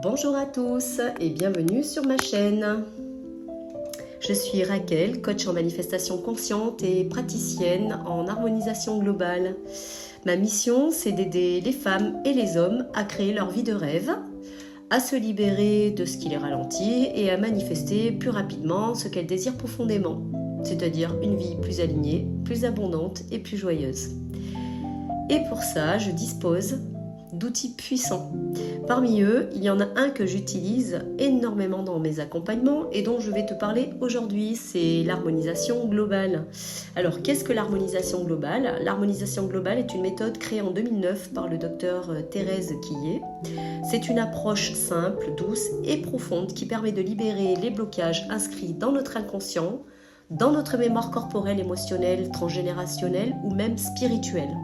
Bonjour à tous et bienvenue sur ma chaîne. Je suis Raquel, coach en manifestation consciente et praticienne en harmonisation globale. Ma mission, c'est d'aider les femmes et les hommes à créer leur vie de rêve, à se libérer de ce qui les ralentit et à manifester plus rapidement ce qu'elles désirent profondément, c'est-à-dire une vie plus alignée, plus abondante et plus joyeuse. Et pour ça, je dispose d'outils puissants. Parmi eux, il y en a un que j'utilise énormément dans mes accompagnements et dont je vais te parler aujourd'hui, c'est l'harmonisation globale. Alors, qu'est-ce que l'harmonisation globale ? L'harmonisation globale est une méthode créée en 2009 par le docteur Thérèse Quillet. C'est une approche simple, douce et profonde qui permet de libérer les blocages inscrits dans notre inconscient, dans notre mémoire corporelle, émotionnelle, transgénérationnelle ou même spirituelle.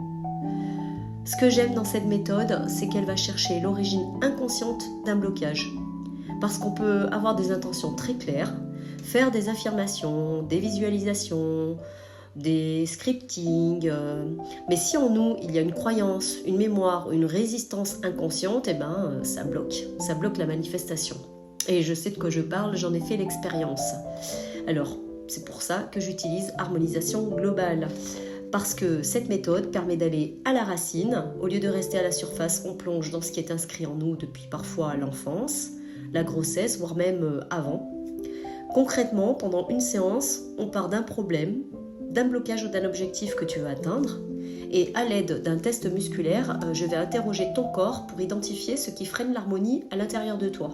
Ce que j'aime dans cette méthode, c'est qu'elle va chercher l'origine inconsciente d'un blocage. Parce qu'on peut avoir des intentions très claires, faire des affirmations, des visualisations, des scriptings, mais si en nous il y a une croyance, une mémoire, une résistance inconsciente, ça bloque la manifestation. Et je sais de quoi je parle, j'en ai fait l'expérience. Alors, c'est pour ça que j'utilise harmonisation globale. Parce que cette méthode permet d'aller à la racine. Au lieu de rester à la surface, on plonge dans ce qui est inscrit en nous depuis parfois l'enfance, la grossesse, voire même avant. Concrètement, pendant une séance, on part d'un problème, d'un blocage ou d'un objectif que tu veux atteindre. Et à l'aide d'un test musculaire, je vais interroger ton corps pour identifier ce qui freine l'harmonie à l'intérieur de toi.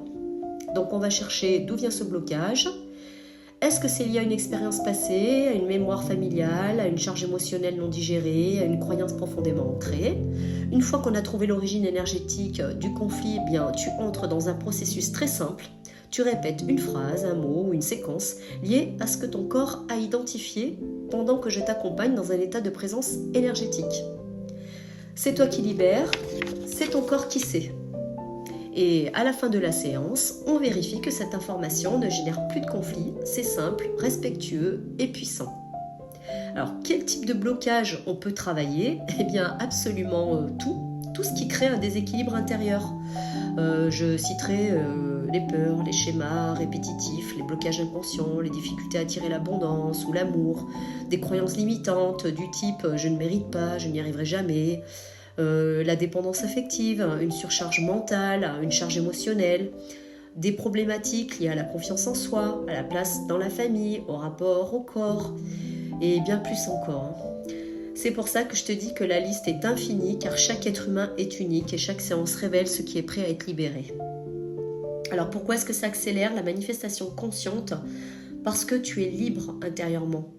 Donc on va chercher d'où vient ce blocage. Est-ce que c'est lié à une expérience passée, à une mémoire familiale, à une charge émotionnelle non digérée, à une croyance profondément ancrée ? Une fois qu'on a trouvé l'origine énergétique du conflit, tu entres dans un processus très simple. Tu répètes une phrase, un mot ou une séquence liée à ce que ton corps a identifié pendant que je t'accompagne dans un état de présence énergétique. C'est toi qui libères, c'est ton corps qui sait. Et à la fin de la séance, on vérifie que cette information ne génère plus de conflit, c'est simple, respectueux et puissant. Alors, quel type de blocage on peut travailler ? Absolument tout ce qui crée un déséquilibre intérieur. Je citerai les peurs, les schémas répétitifs, les blocages inconscients, les difficultés à attirer l'abondance ou l'amour, des croyances limitantes du type « je ne mérite pas, je n'y arriverai jamais », la dépendance affective, une surcharge mentale, une charge émotionnelle, des problématiques liées à la confiance en soi, à la place dans la famille, au rapport au corps, et bien plus encore. C'est pour ça que je te dis que la liste est infinie, car chaque être humain est unique et chaque séance révèle ce qui est prêt à être libéré. Alors pourquoi est-ce que ça accélère la manifestation consciente ? Parce que tu es libre intérieurement.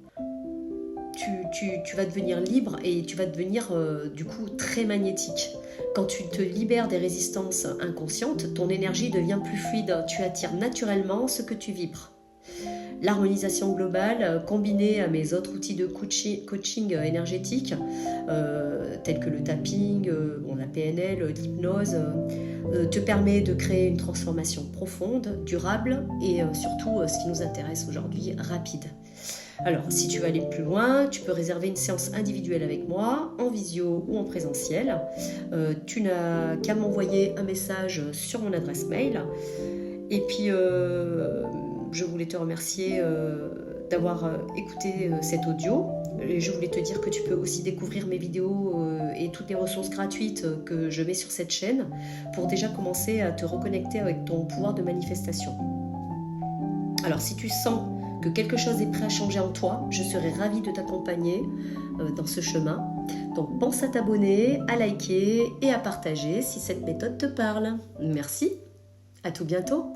Tu vas devenir libre et tu vas devenir du coup très magnétique. Quand tu te libères des résistances inconscientes, ton énergie devient plus fluide. Tu attires naturellement ce que tu vibres. L'harmonisation globale, combinée à mes autres outils de coaching énergétique, tels que le tapping, la PNL, l'hypnose, te permet de créer une transformation profonde, durable et surtout, ce qui nous intéresse aujourd'hui, rapide. Alors, si tu veux aller plus loin, tu peux réserver une séance individuelle avec moi, en visio ou en présentiel. Tu n'as qu'à m'envoyer un message sur mon adresse mail. Et puis, je voulais te remercier d'avoir écouté cet audio. Et je voulais te dire que tu peux aussi découvrir mes vidéos et toutes les ressources gratuites que je mets sur cette chaîne pour déjà commencer à te reconnecter avec ton pouvoir de manifestation. Alors, si tu sens que quelque chose est prêt à changer en toi, je serai ravie de t'accompagner dans ce chemin. Donc pense à t'abonner, à liker et à partager si cette méthode te parle. Merci, à tout bientôt.